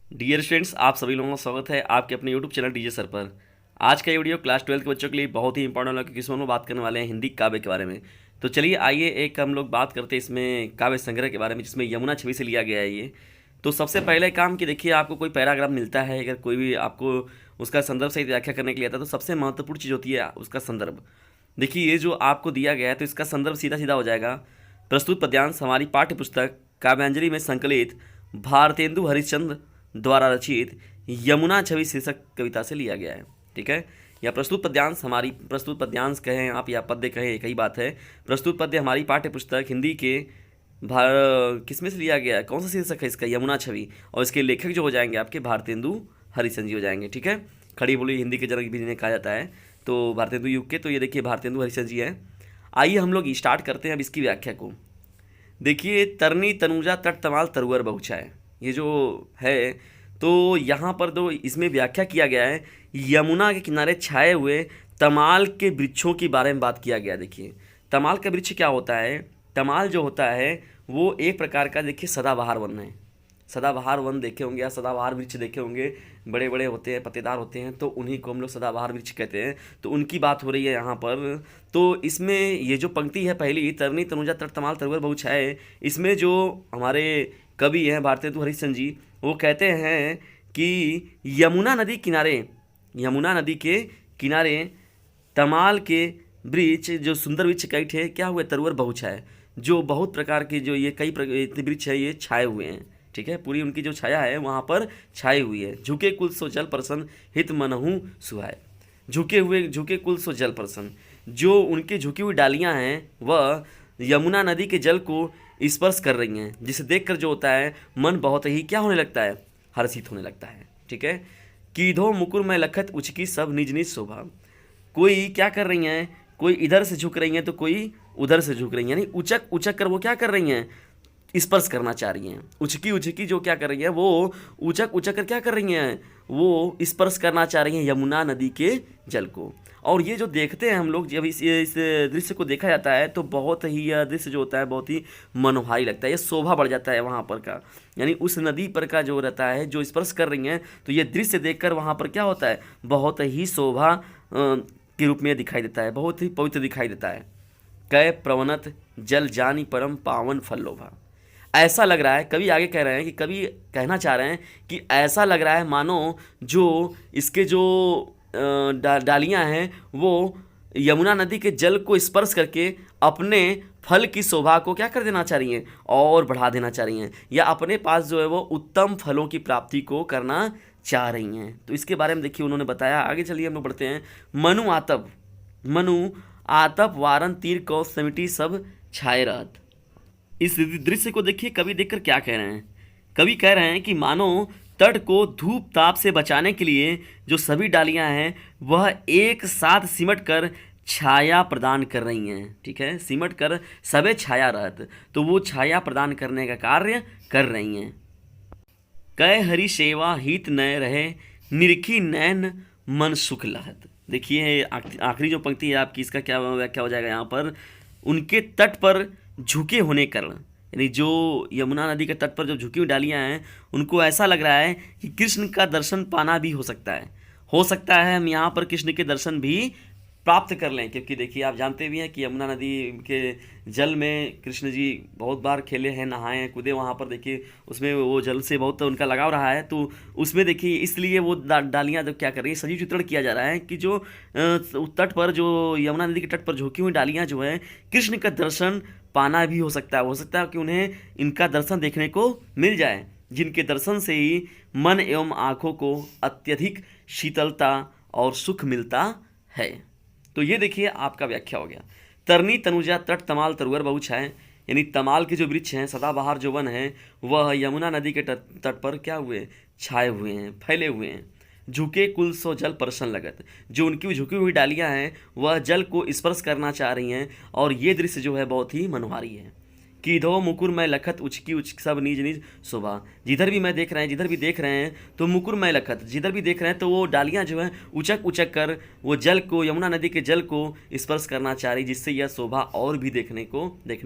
Dear students, आप सभी लोगों का स्वागत है आपके अपने यूट्यूब चैनल डीजे सर पर। आज का ये वीडियो क्लास 12 के बच्चों के लिए बहुत ही इंपॉर्टेंट है क्योंकि इसमें हम लोग बात करने वाले हैं हिंदी काव्य के बारे में। तो चलिए आइए एक हम लोग बात करते हैं इसमें काव्य संग्रह के बारे में, जिसमें यमुना छवि से लिया गया है ये। तो सबसे पहले काम कि देखिए, आपको कोई पैराग्राफ मिलता है, अगर कोई भी आपको उसका संदर्भ सहित व्याख्या करने के लिए आता है, तो सबसे महत्वपूर्ण चीज़ होती है उसका संदर्भ। देखिए, ये जो आपको दिया गया है तो इसका संदर्भ सीधा सीधा हो जाएगा। प्रस्तुत पद्यांश हमारी पाठ्य पुस्तक काव्यांजलि में संकलित भारतेंदु हरिश्चंद्र द्वारा रचित यमुना छवि शीर्षक कविता से लिया गया है। ठीक है, या प्रस्तुत पद्यांश हमारी, प्रस्तुत पद्यांश कहें आप या पद्य कहें एक ही बात है। प्रस्तुत पद्य हमारी पाठ्य पुस्तक हिंदी के भार किसमें से लिया गया है, कौन सा शीर्षक है इसका, यमुना छवि। और इसके लेखक जो हो जाएंगे आपके भारतेंदु हरिश्चंद्र जी हो जाएंगे। ठीक है, खड़ी बोली हिंदी के जनक भी इन्हें कहा जाता है, तो भारतेंदु युग के। तो ये देखिए भारतेंदु हरिश्चंद्र जी हैं। आइए हम लोग स्टार्ट करते हैं अब इसकी व्याख्या को। देखिए, तरनी तनुजा तट तमाल तरुअर बहुछाए, ये जो है, तो यहाँ पर तो इसमें व्याख्या किया गया है यमुना के किनारे छाए हुए तमाल के वृक्षों के बारे में बात किया गया। देखिए, तमाल का वृक्ष क्या होता है, तमाल जो होता है वो एक प्रकार का, देखिए, सदाबहार वन है। सदाबहार वन देखे होंगे या सदाबहार वृक्ष देखे होंगे, बड़े बड़े होते हैं, पत्तेदार होते हैं, तो उन्हीं को हम लोग सदाबहार वृक्ष कहते हैं। तो उनकी बात हो रही है यहाँ पर। तो इसमें ये जो पंक्ति है पहली, तरनी तनुजा तट तमाल तरुअर बहुछाए, इसमें जो हमारे कवि हैं भारतेंदु हरिश्चंद्र जी, वो कहते हैं कि यमुना नदी किनारे, यमुना नदी के किनारे तमाल के वृक्ष, जो सुंदर वृक्ष कई थे, क्या हुए, तरुअर बहुछाए, जो बहुत प्रकार के जो ये कई इतने वृक्ष है, ये छाए हुए हैं। ठीक है, पूरी उनकी जो छाया है वहाँ पर छाई हुई है। झुके कुल सो जल प्रसन्न हित मनहु सुहाए, झुके कुल सो जल प्रसन्न, जो उनकी झुकी हुई डालियाँ हैं वह यमुना नदी के जल को स्पर्श कर रही हैं, जिसे देखकर जो होता है मन बहुत ही क्या होने लगता है, हर्षित होने लगता है। ठीक है, कीधो मुकुर में लखत उचकी सब निज निज शोभा, कोई क्या कर रही हैं, कोई इधर से झुक रही हैं तो कोई उधर से झुक रही हैं, यानी उचक उचक कर वो क्या कर रही हैं, स्पर्श करना चाह रही हैं। उचकी उचकी जो क्या कर रही हैं, वो उचक उचक कर क्या कर रही हैं, वो स्पर्श करना चाह रही हैं यमुना नदी के जल को। और ये जो देखते हैं हम लोग, जब इस दृश्य को देखा जाता है तो बहुत ही यह दृश्य जो होता है बहुत ही मनोहारी लगता है, ये शोभा बढ़ जाता है वहाँ पर का, यानी उस नदी पर का जो रहता है, जो स्पर्श कर रही हैं, तो ये दृश्य देखकर वहाँ पर क्या होता है, बहुत ही शोभा के रूप में दिखाई देता है, बहुत ही पवित्र दिखाई देता है। कै प्रवनत जल जानी परम पावन फल लोभा, ऐसा लग रहा है, कवि आगे कह रहे हैं कि कवि कहना चाह रहे हैं कि ऐसा लग रहा है मानो जो इसके जो डालियाँ हैं वो यमुना नदी के जल को स्पर्श करके अपने फल की शोभा को क्या कर देना चाह रही हैं, और बढ़ा देना चाह रही हैं, या अपने पास जो है वो उत्तम फलों की प्राप्ति को करना चाह रही हैं। तो इसके बारे में देखिए उन्होंने बताया। आगे चलिए हम लोग बढ़ते हैं। मनु आतप वारन तीर को समिटी सब छाए रहत, इस दृश्य को देखिए कवि देखकर क्या कह रहे हैं। कवि कह रहे हैं कि मानो तट को धूप ताप से बचाने के लिए जो सभी डालियां हैं वह एक साथ सिमट कर छाया प्रदान कर रही हैं। ठीक है, सिमट कर सबे छाया रहत, तो वो छाया प्रदान करने का कार्य कर रही हैं। कै हरि सेवा हित नय रहे निरखी नैन मन सुख लहत। देखिए आखिरी जो पंक्ति है आपकी, इसका क्या व्याख्या हो जाएगा यहाँ पर, उनके तट पर झुके होने कारण, यानी जो यमुना नदी के तट पर जो झुकी हुई डालियाँ हैं, उनको ऐसा लग रहा है कि कृष्ण का दर्शन पाना भी हो सकता है हम यहाँ पर कृष्ण के दर्शन भी प्राप्त कर लें। क्योंकि देखिए आप जानते भी हैं कि यमुना नदी के जल में कृष्ण जी बहुत बार खेले हैं, नहाए हैं, कूदे वहाँ पर। देखिए उसमें वो जल से बहुत उनका लगाव रहा है, तो उसमें देखिए इसलिए वो डालियाँ जब क्या कर रही है, सजीव चित्रण किया जा रहा है कि जो तट पर, जो यमुना नदी के तट पर झुकी हुई डालियाँ जो है, कृष्ण का दर्शन पाना भी हो सकता है कि उन्हें इनका दर्शन देखने को मिल जाए, जिनके दर्शन से ही मन एवं आँखों को अत्यधिक शीतलता और सुख मिलता है। तो ये देखिए आपका व्याख्या हो गया। तरनी तनुजा तट तमाल तरुअर बहुछाए, यानी तमाल के जो वृक्ष हैं, सदाबहार जो वन है, वह यमुना नदी के तट पर क्या हुए, छाए हुए हैं, फैले हुए हैं। झुके कुल सो जल प्रसन्न लगत, जो उनकी झुकी हुई डालियां हैं वह जल को स्पर्श करना चाह रही हैं, और ये दृश्य जो है बहुत ही मनोहारी है। कीधो मुकुर मैं लखत उचकी उचक सब निज निज शोभा, जिधर भी देख रहे हैं तो मुकुर मैं लखत, जिधर भी देख रहे हैं तो वो डालियाँ जो हैं उचक उचक कर वो जल को, यमुना नदी के जल को स्पर्श करना चाह रही, जिससे यह शोभा और भी देखने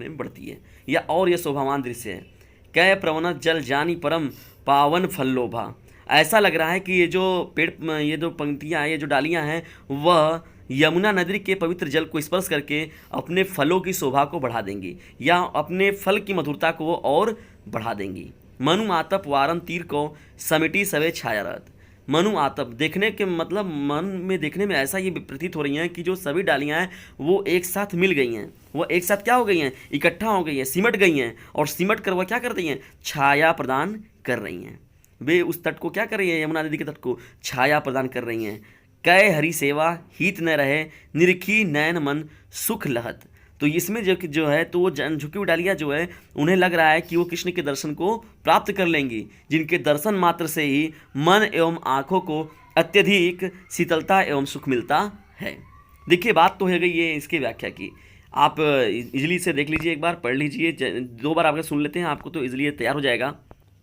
में बढ़ती है, या और यह शोभावान दृश्य है। कै प्रवनत जल जानी परम पावन फल लोभा, ऐसा लग रहा है कि ये जो ये जो पंक्तियाँ ये जो डालियाँ हैं वह यमुना नदी के पवित्र जल को स्पर्श करके अपने फलों की शोभा को बढ़ा देंगी या अपने फल की मधुरता को वो और बढ़ा देंगी। मनु आतप वारम तीर को समिटी सवे छायारत। मनु आतप देखने के मतलब मन में देखने में ऐसा ये प्रतीत हो रही हैं कि जो सभी डालियाँ हैं वो एक साथ मिल गई हैं, वो एक साथ क्या हो गई हैं, इकट्ठा हो गई हैं, सिमट गई हैं और सिमट कर वह क्या कर रही हैं, छाया प्रदान कर रही हैं। वे उस तट को क्या कर रही हैं, यमुना नदी के तट को छाया प्रदान कर रही हैं। कै हरि सेवा हित न रहे निरखी नयन मन सुख लहत। तो इसमें जो है तो वो झुकी हुई डालियाँ जो है उन्हें लग रहा है कि वो कृष्ण के दर्शन को प्राप्त कर लेंगी, जिनके दर्शन मात्र से ही मन एवं आँखों को अत्यधिक शीतलता एवं सुख मिलता है। देखिए बात तो हो गई ये इसकी व्याख्या की, आप इजीली इसे देख लीजिए, एक बार पढ़ लीजिए, 2 बार आप सुन लेते हैं आपको तो इजीली तैयार हो जाएगा।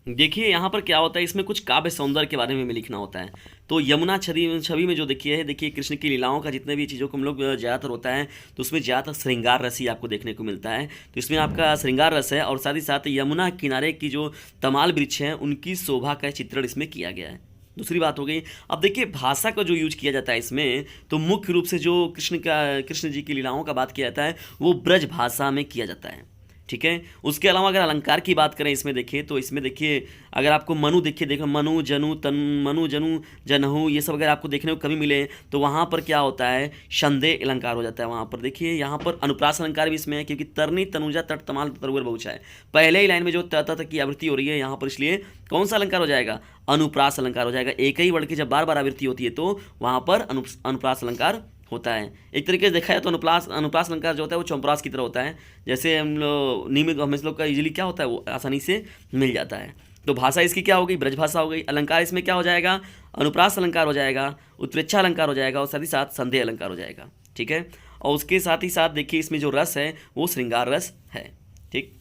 देखिए यहाँ पर क्या होता है, इसमें कुछ काव्य सौंदर्य के बारे में लिखना होता है। तो यमुना छवि में जो देखिए कृष्ण की लीलाओं का जितने भी चीज़ों को हम लोग ज़्यादातर होता है तो उसमें ज़्यादातर श्रृंगार रस ही आपको देखने को मिलता है। तो इसमें आपका श्रृंगार रस है और साथ ही साथ यमुना किनारे की जो तमाल वृक्ष हैं उनकी शोभा का चित्रण इसमें किया गया है। दूसरी बात हो गई, अब देखिए भाषा का जो यूज किया जाता है इसमें, तो मुख्य रूप से जो कृष्ण जी की लीलाओं का बात किया जाता है वो ब्रज भाषा में किया जाता है, ठीक है। उसके अलावा अगर अलंकार की बात करें इसमें देखिए तो इसमें देखिए अगर आपको मनु देखो मनु जनु जनहु ये सब अगर आपको देखने को कभी मिले तो वहाँ पर क्या होता है, संदेह अलंकार हो जाता है। वहाँ पर देखिए यहाँ पर अनुप्रास अलंकार भी इसमें है क्योंकि तरनी तनुजा तट तमाल तरुवर बहुचा है, पहले ही लाइन में जो तत की आवृत्ति हो रही है यहाँ पर, इसलिए कौन सा अलंकार हो जाएगा, अनुप्रास अलंकार हो जाएगा। एक ही वर्ड की जब बार बार आवृत्ति होती है तो वहाँ पर अनुप्रास अलंकार होता है। एक तरीके से देखा है तो अनुप्रास अलंकार जो होता है वो चौपरास की तरह होता है, जैसे हम लोग नियमित हम लोग का इजीली क्या होता है वो आसानी से मिल जाता है। तो भाषा इसकी क्या हो गई, ब्रज भाषा हो गई। अलंकार इसमें क्या हो जाएगा, अनुप्रास अलंकार हो जाएगा, उत्प्रेक्षा अलंकार हो जाएगा और साथ ही साथ संदेह अलंकार हो जाएगा, ठीक है। और उसके साथ ही साथ देखिए इसमें जो रस है वो श्रृंगार रस है, ठीक।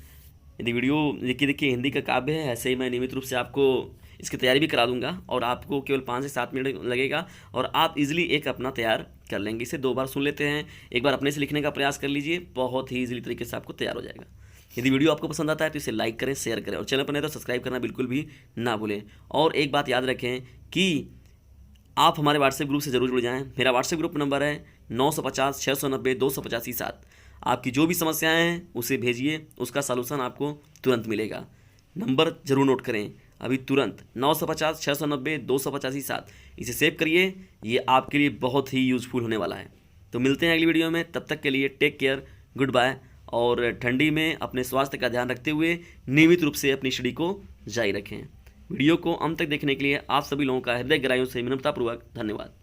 यदि वीडियो देखिए हिंदी का काव्य है, ऐसे ही मैं नियमित रूप से आपको इसकी तैयारी भी करा दूंगा और आपको केवल 5 से 7 मिनट लगेगा और आप इजीली एक अपना तैयार कर लेंगे। इसे 2 बार सुन लेते हैं, एक बार अपने से लिखने का प्रयास कर लीजिए, बहुत ही इजीली तरीके से आपको तैयार हो जाएगा। यदि वीडियो आपको पसंद आता है तो इसे लाइक करें, शेयर करें और चैनल पर नहीं तो सब्सक्राइब करना बिल्कुल भी ना भूलें। और एक बात याद रखें कि आप हमारे व्हाट्सएप ग्रुप से ज़रूर जुड़ जाएँ। मेरा व्हाट्सएप ग्रुप नंबर है 950 690 285 7। आपकी जो भी समस्याएँ हैं उसे भेजिए, उसका सलूशन आपको तुरंत मिलेगा। नंबर ज़रूर नोट करें अभी तुरंत, 950 690 285 7। इसे सेव करिए, ये आपके लिए बहुत ही यूज़फुल होने वाला है। तो मिलते हैं अगली वीडियो में, तब तक के लिए टेक केयर, गुड बाय। और ठंडी में अपने स्वास्थ्य का ध्यान रखते हुए नियमित रूप से अपनी स्टडी को जारी रखें। वीडियो को अंत तक देखने के लिए आप सभी लोगों का हृदय गहराइयों से विनम्रतापूर्वक धन्यवाद।